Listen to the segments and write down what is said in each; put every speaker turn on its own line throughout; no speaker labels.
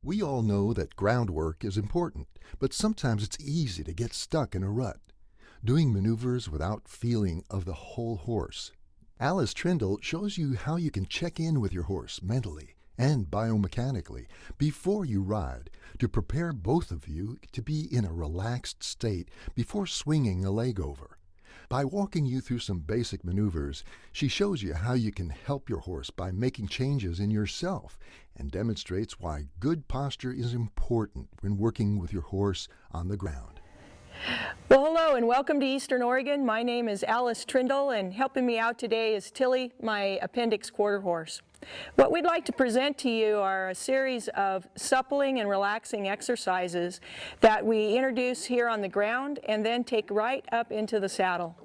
We all know that groundwork is important, but sometimes it's easy to get stuck in a rut, doing maneuvers without feeling of the whole horse. Alice Trindle shows you how you can check in with your horse mentally and biomechanically before you ride to prepare both of you to be in a relaxed state before swinging a leg over. By walking you through some basic maneuvers, she shows you how you can help your horse by making changes in yourself and demonstrates why good posture is important when working with your horse on the ground.
Well, hello and welcome to Eastern Oregon. My name is Alice Trindle, and helping me out today is Tilly, my appendix quarter horse. What we'd like to present to you are a series of suppling and relaxing exercises that we introduce here on the ground and then take right up into the saddle.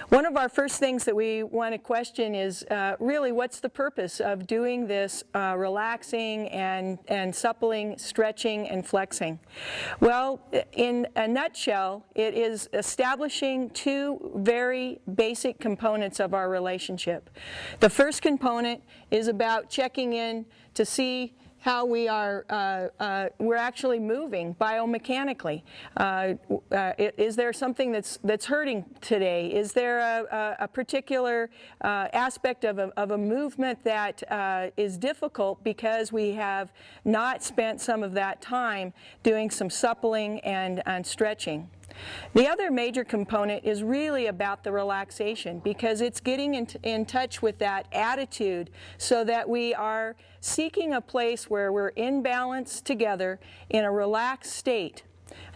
One of our first things that we want to question is really what's the purpose of doing this relaxing and suppling, stretching, and flexing? Well, in a nutshell, it is establishing two very basic components of our relationship. The first component is about checking in to see how we are we're actually moving biomechanically. Is there something that's hurting today? Is there a particular aspect of a movement that is difficult because we have not spent some of that time doing some suppling and stretching? The other major component is really about the relaxation, because it's getting in touch with that attitude so that we are seeking a place where we're in balance together in a relaxed state.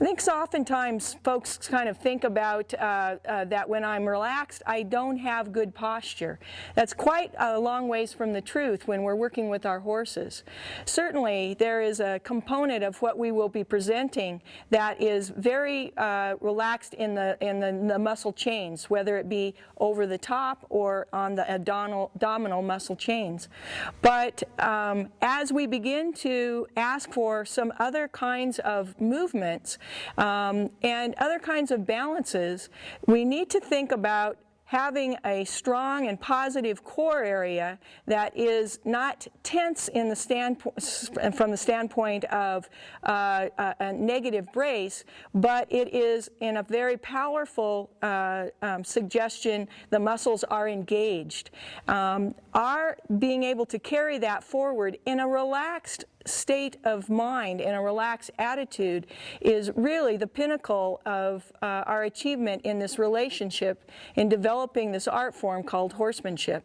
I think so oftentimes folks kind of think about that when I'm relaxed, I don't have good posture. That's quite a long ways from the truth when we're working with our horses. Certainly, there is a component of what we will be presenting that is very relaxed in the muscle chains, whether it be over the top or on the abdominal muscle chains. But as we begin to ask for some other kinds of movements, and other kinds of balances, we need to think about having a strong and positive core area that is not tense in the from the standpoint of a negative brace, but it is in a very powerful suggestion the muscles are engaged. Our being able to carry that forward in a relaxed state of mind, in a relaxed attitude, is really the pinnacle of our achievement in this relationship in developing this art form called horsemanship.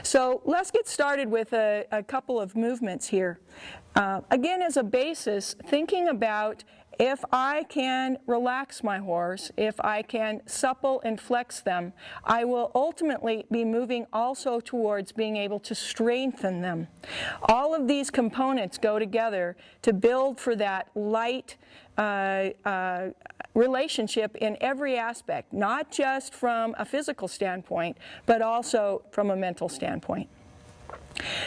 So let's get started with a couple of movements here. Again, as a basis, thinking about if I can relax my horse, if I can supple and flex them, I will ultimately be moving also towards being able to strengthen them. All of these components go together to build for that light relationship in every aspect, not just from a physical standpoint, but also from a mental standpoint.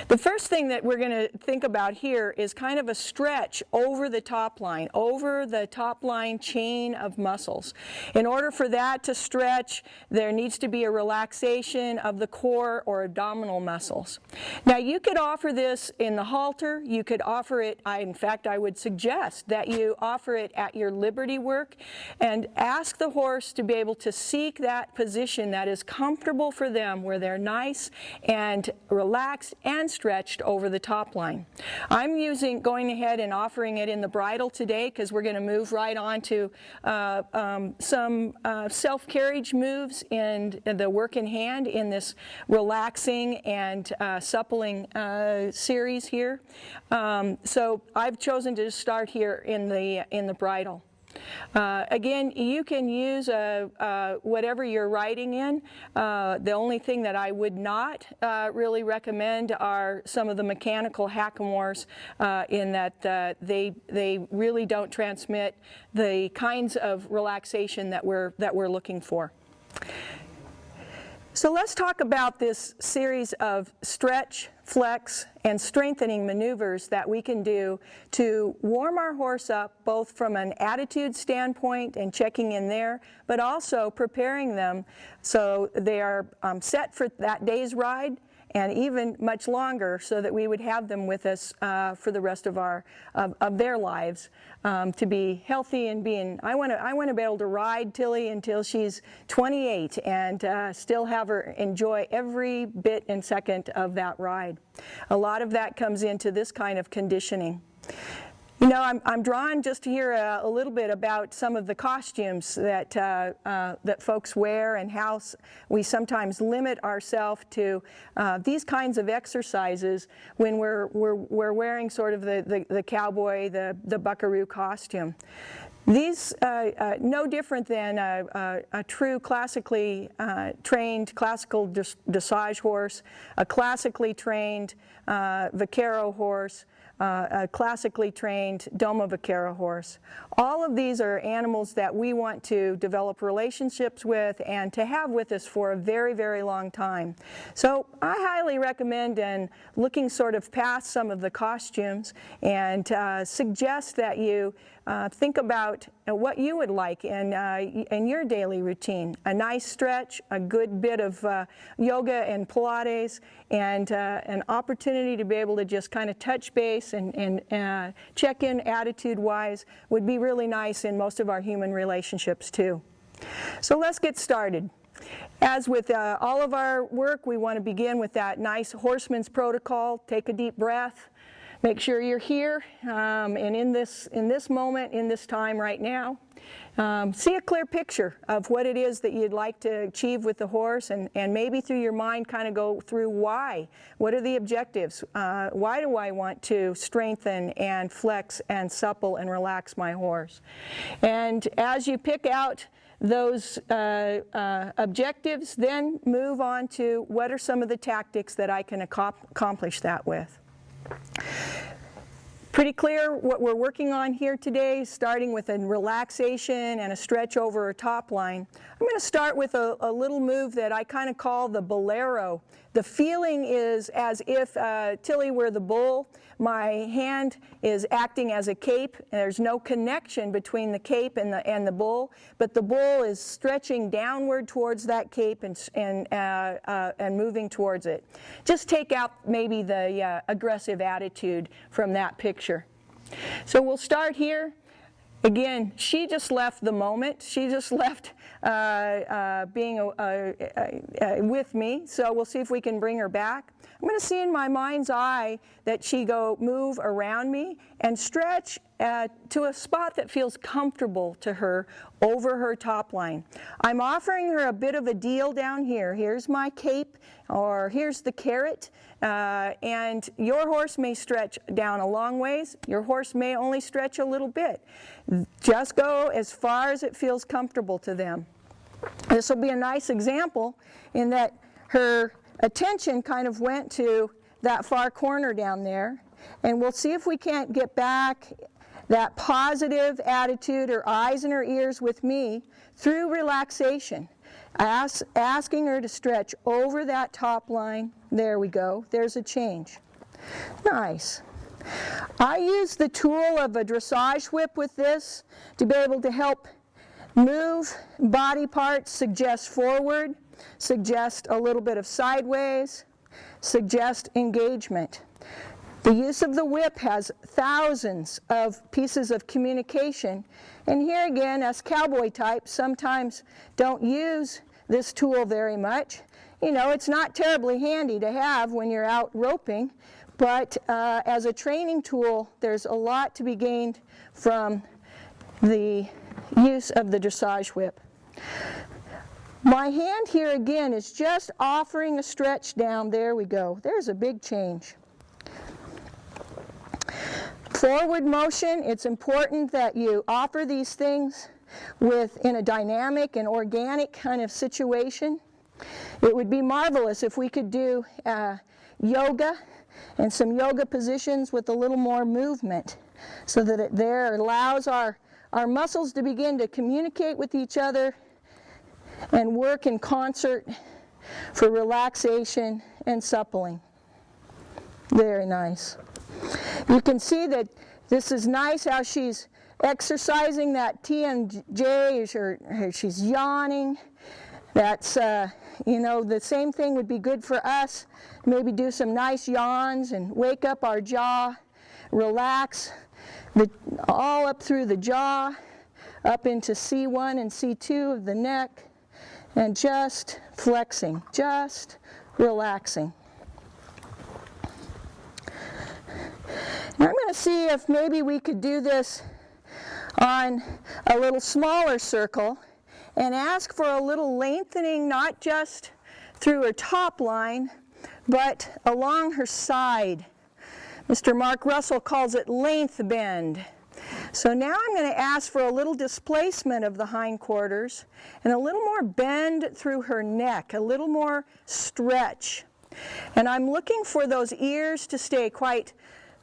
The first thing that we're going to think about here is kind of a stretch over the top line chain of muscles. In order for that to stretch, there needs to be a relaxation of the core or abdominal muscles. Now, you could offer this in the halter. You could offer it, in fact, I would suggest that you offer it at your liberty work and ask the horse to be able to seek that position that is comfortable for them, where they're nice and relaxed and stretched over the top line. I'm going ahead and offering it in the bridle today because we're going to move right on to some self-carriage moves and the work in hand in this relaxing and suppling series here. So I've chosen to start here in the bridle. Again, you can use whatever you're riding in. The only thing that I would not really recommend are some of the mechanical hackamores in that they really don't transmit the kinds of relaxation that we're looking for. So let's talk about this series of stretch, flex, and strengthening maneuvers that we can do to warm our horse up, both from an attitude standpoint and checking in there, but also preparing them so they are set for that day's ride and even much longer, so that we would have them with us for the rest of their lives, to be healthy and being. I want to be able to ride Tilly until she's 28 and still have her enjoy every bit and second of that ride. A lot of that comes into this kind of conditioning. You know, I'm drawn just to hear a little bit about some of the costumes that that folks wear, and how we sometimes limit ourselves to these kinds of exercises when we're wearing sort of the cowboy, the buckaroo costume. These, no different than a true classically trained classical dressage horse, a classically trained vaquero horse, a classically trained Doma vaquero horse. All of these are animals that we want to develop relationships with and to have with us for a very, very long time. So I highly recommend, and looking sort of past some of the costumes, and suggest that you think about what you would like in your daily routine. A nice stretch, a good bit of yoga and Pilates, and an opportunity to be able to just kind of touch base and check in attitude-wise would be really nice in most of our human relationships too. So let's get started. As with all of our work, we want to begin with that nice horseman's protocol. Take a deep breath. Make sure you're here and in this moment, in this time right now. See a clear picture of what it is that you'd like to achieve with the horse, and maybe through your mind kind of go through why. What are the objectives? Why do I want to strengthen and flex and supple and relax my horse? And as you pick out those objectives, then move on to what are some of the tactics that I can accomplish that with. Pretty clear what we're working on here today, starting with a relaxation and a stretch over a top line. I'm going to start with a little move that I kind of call the bolero. The feeling is as if Tilly were the bull. My hand is acting as a cape. There's no connection between the cape and the bull, but the bull is stretching downward towards that cape and moving towards it. Just take out maybe the aggressive attitude from that picture. So we'll start here. Again, she just left the moment. She just left being with me, so we'll see if we can bring her back. I'm going to see in my mind's eye that she move around me and stretch to a spot that feels comfortable to her over her top line. I'm offering her a bit of a deal down here. Here's my cape, or here's the carrot, and your horse may stretch down a long ways. Your horse may only stretch a little bit. Just go as far as it feels comfortable to them. This will be a nice example in that her attention kind of went to that far corner down there, and we'll see if we can't get back that positive attitude, or eyes in her ears with me, through relaxation. Asking her to stretch over that top line. There we go. There's a change. Nice. I use the tool of a dressage whip with this to be able to help move body parts, suggest forward, suggest a little bit of sideways, suggest engagement. The use of the whip has thousands of pieces of communication, and here again, us cowboy types sometimes don't use this tool very much. You know, it's not terribly handy to have when you're out roping, but as a training tool, there's a lot to be gained from the use of the dressage whip. My hand here again is just offering a stretch down. There we go. There's a big change. Forward motion, it's important that you offer these things in a dynamic and organic kind of situation. It would be marvelous if we could do yoga and some yoga positions with a little more movement, so that it there allows our muscles to begin to communicate with each other and work in concert for relaxation and suppling. Very nice. You can see that this is nice how she's exercising that TMJ, she's yawning. That's, you know, the same thing would be good for us. Maybe do some nice yawns and wake up our jaw, relax all up through the jaw, up into C1 and C2 of the neck, and just flexing, just relaxing. Now I'm going to see if maybe we could do this on a little smaller circle and ask for a little lengthening, not just through her top line, but along her side. Mr. Mark Russell calls it length bend. So now I'm going to ask for a little displacement of the hindquarters and a little more bend through her neck, a little more stretch. And I'm looking for those ears to stay quite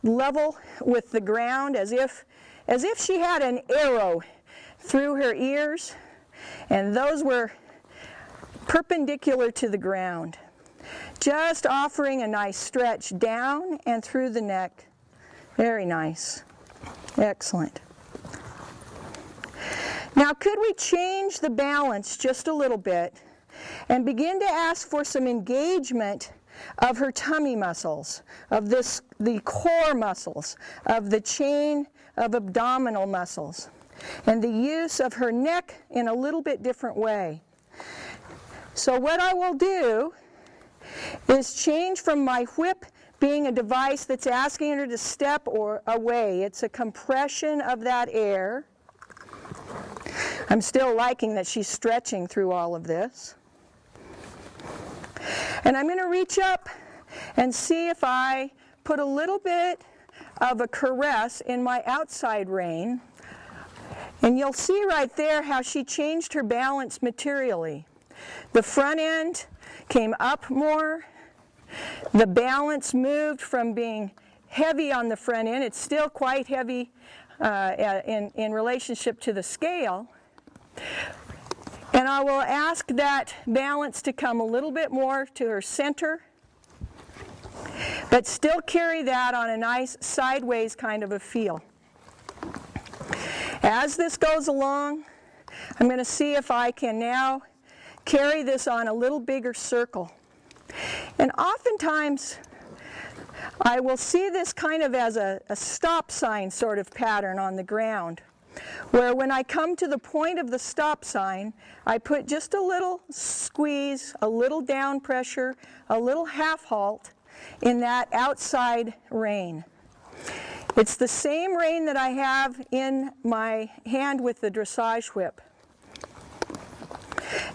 level with the ground, as if she had an arrow through her ears, and those were perpendicular to the ground. Just offering a nice stretch down and through the neck. Very nice. Excellent. Now, could we change the balance just a little bit and begin to ask for some engagement of her tummy muscles, of the core muscles, of the chain of abdominal muscles, and the use of her neck in a little bit different way. So what I will do is change from my whip being a device that's asking her to step or away. It's a compression of that air. I'm still liking that she's stretching through all of this. And I'm going to reach up and see if I put a little bit of a caress in my outside rein. And you'll see right there how she changed her balance materially. The front end came up more. The balance moved from being heavy on the front end. It's still quite heavy in relationship to the scale. And I will ask that balance to come a little bit more to her center, but still carry that on a nice sideways kind of a feel. As this goes along, I'm going to see if I can now carry this on a little bigger circle. And oftentimes, I will see this kind of as a stop sign sort of pattern on the ground, where when I come to the point of the stop sign, I put just a little squeeze, a little down pressure, a little half halt in that outside rein. It's the same rein that I have in my hand with the dressage whip.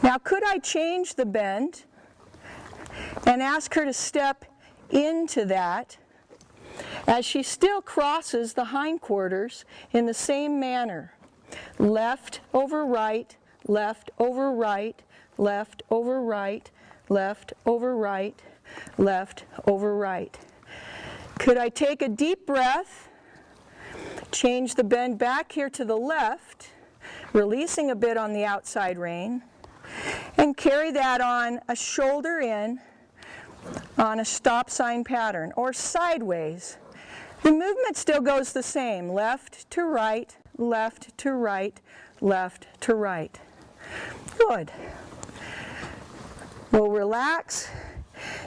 Now, could I change the bend and ask her to step into that as she still crosses the hindquarters in the same manner? Left over right, left over right, left over right, left over right, left over right. Could I take a deep breath, change the bend back here to the left, releasing a bit on the outside rein, and carry that on a shoulder in on a stop sign pattern, or sideways. The movement still goes the same, left to right, left to right, left to right. Good. We'll relax.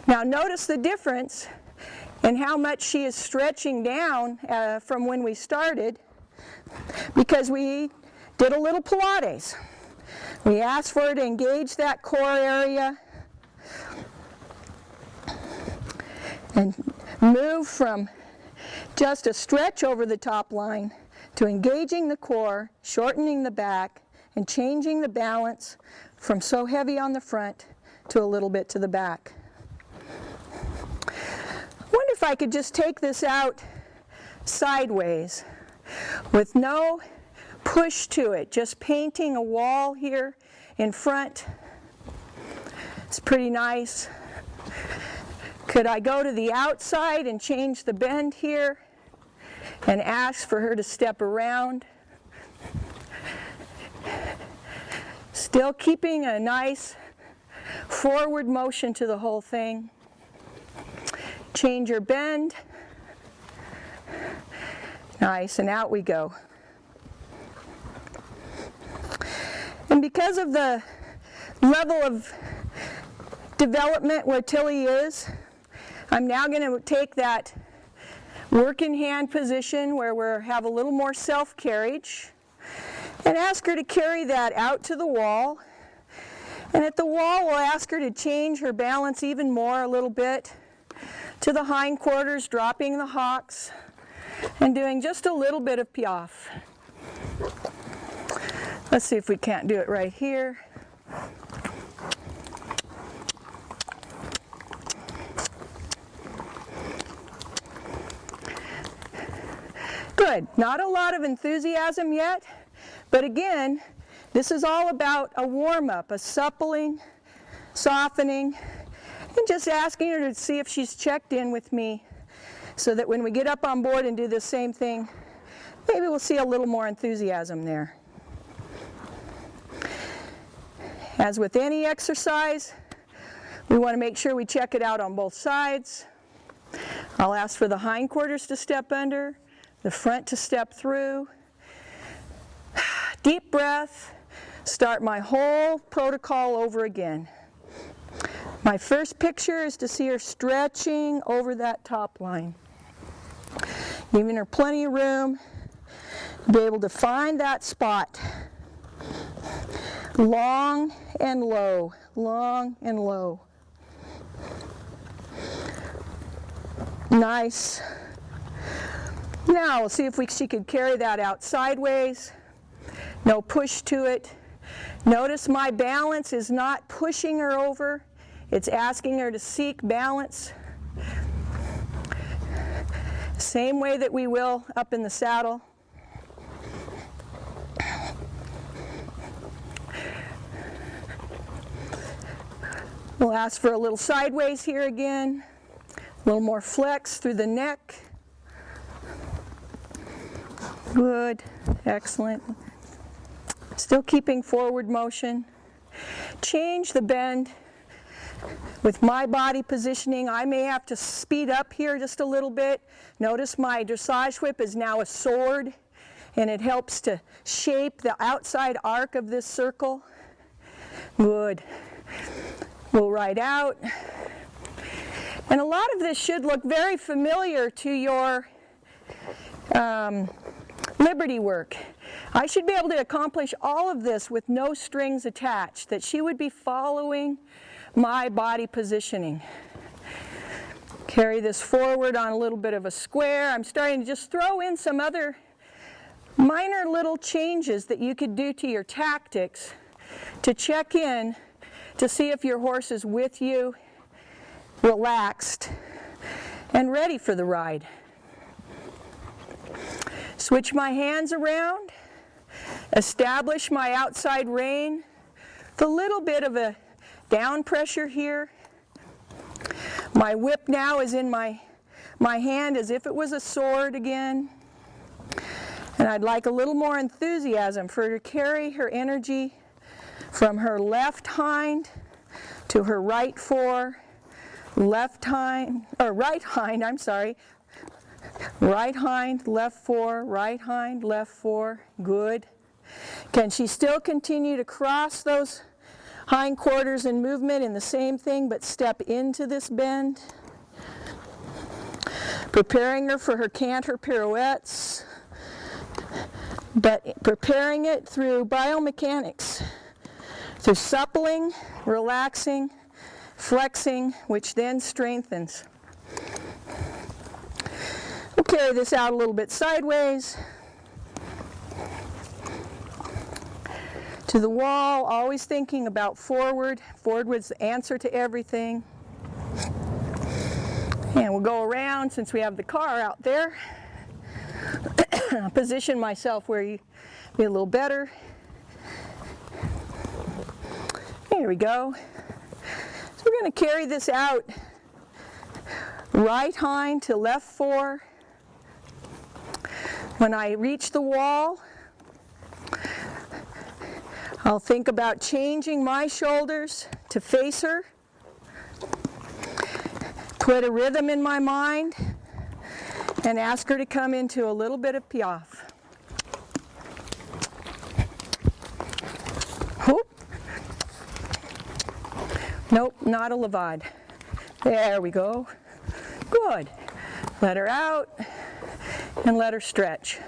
Now notice the difference in how much she is stretching down from when we started, because we did a little Pilates. We asked for her to engage that core area and move from just a stretch over the top line to engaging the core, shortening the back, and changing the balance from so heavy on the front to a little bit to the back. I wonder if I could just take this out sideways with no push to it, just painting a wall here in front. It's pretty nice. Could I go to the outside and change the bend here and ask for her to step around? Still keeping a nice forward motion to the whole thing. Change your bend. Nice, and out we go. And because of the level of development where Tilly is. I'm now going to take that working hand position where we have a little more self-carriage and ask her to carry that out to the wall. And at the wall, we'll ask her to change her balance even more a little bit to the hindquarters, dropping the hocks, and doing just a little bit of piaffe. Let's see if we can't do it right here. Good. Not a lot of enthusiasm yet, but again, this is all about a warm-up, a suppling, softening, and just asking her to see if she's checked in with me so that when we get up on board and do the same thing, maybe we'll see a little more enthusiasm there. As with any exercise, we want to make sure we check it out on both sides. I'll ask for the hindquarters to step under, the front to step through. Deep breath. Start my whole protocol over again. My first picture is to see her stretching over that top line, giving her plenty of room to be able to find that spot. Long and low, long and low. Nice. Now we'll see if she could carry that out sideways. No push to it. Notice my balance is not pushing her over. It's asking her to seek balance. Same way that we will up in the saddle. We'll ask for a little sideways here again. A little more flex through the neck. Good. Excellent. Still keeping forward motion. Change the bend. With my body positioning, I may have to speed up here just a little bit. Notice my dressage whip is now a sword, and it helps to shape the outside arc of this circle. Good. We'll ride out. And a lot of this should look very familiar to your liberty work. I should be able to accomplish all of this with no strings attached, that she would be following my body positioning. Carry this forward on a little bit of a square. I'm starting to just throw in some other minor little changes that you could do to your tactics to check in to see if your horse is with you, relaxed, and ready for the ride. Switch my hands around, establish my outside rein, with a little bit of a down pressure here. My whip now is in my hand as if it was a sword again. And I'd like a little more enthusiasm for her to carry her energy from her left hind to her right fore, left hind, or right hind, I'm sorry. Right hind, left fore, right hind, left fore. Good. Can she still continue to cross those hindquarters in movement in the same thing, but step into this bend? Preparing her for her canter pirouettes, but preparing it through biomechanics, through suppling, relaxing, flexing, which then strengthens. We'll carry this out a little bit sideways. To the wall, always thinking about forward. Forward was the answer to everything. And we'll go around since we have the car out there. Position myself where you be a little better. There we go. So we're going to carry this out. Right hind to left fore. When I reach the wall, I'll think about changing my shoulders to face her. Put a rhythm in my mind and ask her to come into a little bit of piaffe. Whoop. Nope, not a levad. There we go. Good. Let her out and let her stretch.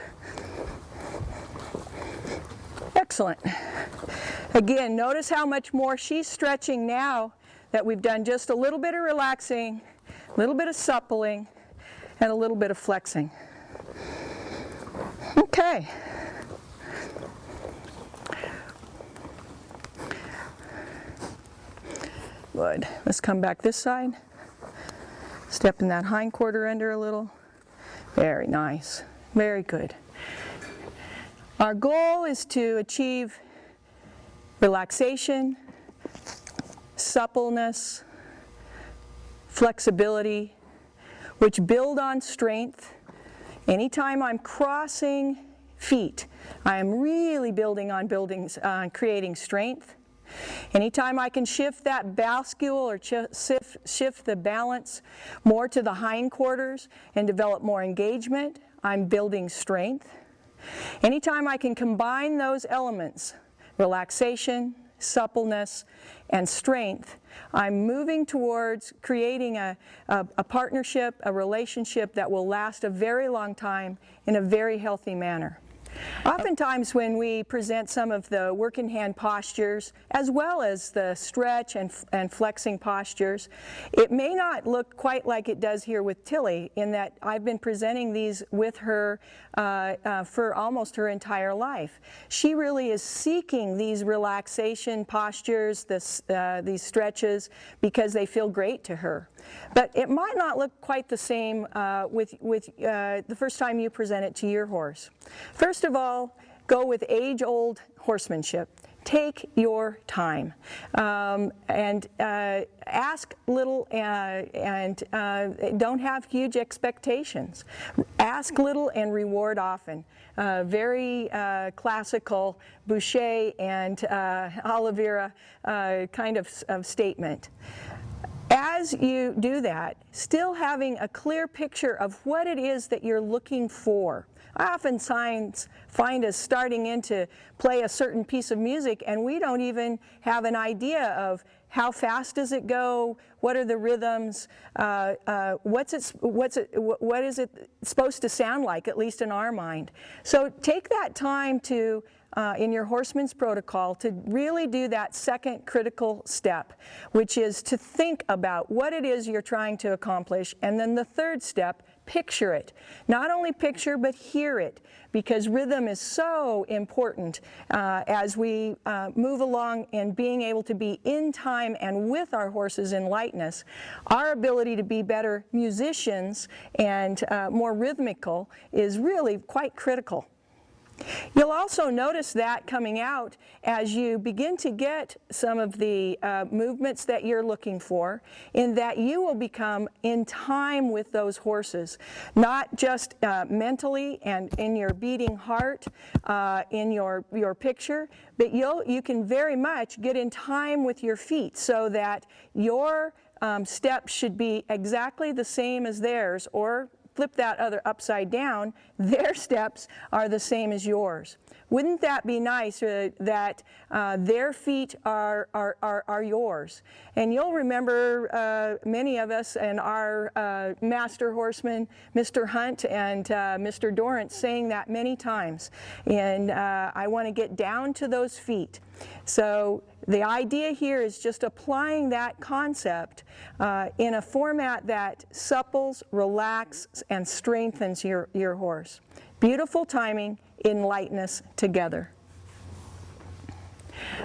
Excellent. Again, notice how much more she's stretching now that we've done just a little bit of relaxing, a little bit of suppling, and a little bit of flexing. Okay. Good. Let's come back this side. Step in that hind quarter under a little. Very nice. Very good. Our goal is to achieve relaxation, suppleness, flexibility, which build on strength. Anytime I'm crossing feet, I am really building on creating strength. Anytime I can shift that bascule or shift the balance more to the hindquarters and develop more engagement, I'm building strength. Anytime I can combine those elements, relaxation, suppleness, and strength, I'm moving towards creating a partnership, a relationship that will last a very long time in a very healthy manner. Oftentimes when we present some of the working hand postures, as well as the stretch and flexing postures, it may not look quite like it does here with Tilly, in that I've been presenting these with her for almost her entire life. She really is seeking these relaxation postures, these stretches, because they feel great to her. But it might not look quite the same with the first time you present it to your horse. First of all, go with age-old horsemanship. Take your time and ask little and don't have huge expectations. Ask little and reward often. Very classical Boucher and Oliveira kind of statement. As you do that, still having a clear picture of what it is that you're looking for. I often find us starting in to play a certain piece of music and we don't even have an idea of how fast does it go, what are the rhythms, what is it supposed to sound like, at least in our mind. So take that time to in your horseman's protocol to really do that second critical step, which is to think about what it is you're trying to accomplish, and then the third step, picture it. Not only picture, but hear it, because rhythm is so important as we move along and being able to be in time and with our horses in lightness. Our ability to be better musicians and more rhythmical is really quite critical. You'll also notice that coming out as you begin to get some of the movements that you're looking for, in that you will become in time with those horses, not just mentally and in your beating heart, in your picture, but you can very much get in time with your feet so that your steps should be exactly the same as theirs, or flip that other upside down, their steps are the same as yours. Wouldn't that be nice that their feet are yours? And you'll remember many of us and our master horseman, Mr. Hunt and Mr. Dorrance, saying that many times. And I want to get down to those feet. So the idea here is just applying that concept in a format that supples, relaxes, and strengthens your horse. Beautiful timing in lightness together.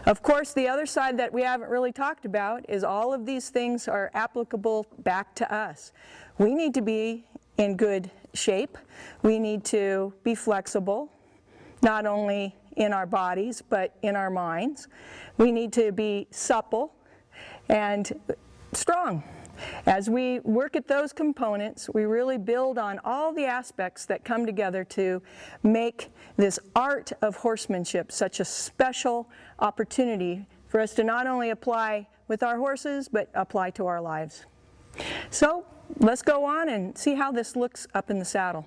Of course, the other side that we haven't really talked about is all of these things are applicable back to us. We need to be in good shape. We need to be flexible, not only in our bodies, but in our minds. We need to be supple and strong. As we work at those components, we really build on all the aspects that come together to make this art of horsemanship such a special opportunity for us to not only apply with our horses, but apply to our lives. So let's go on and see how this looks up in the saddle.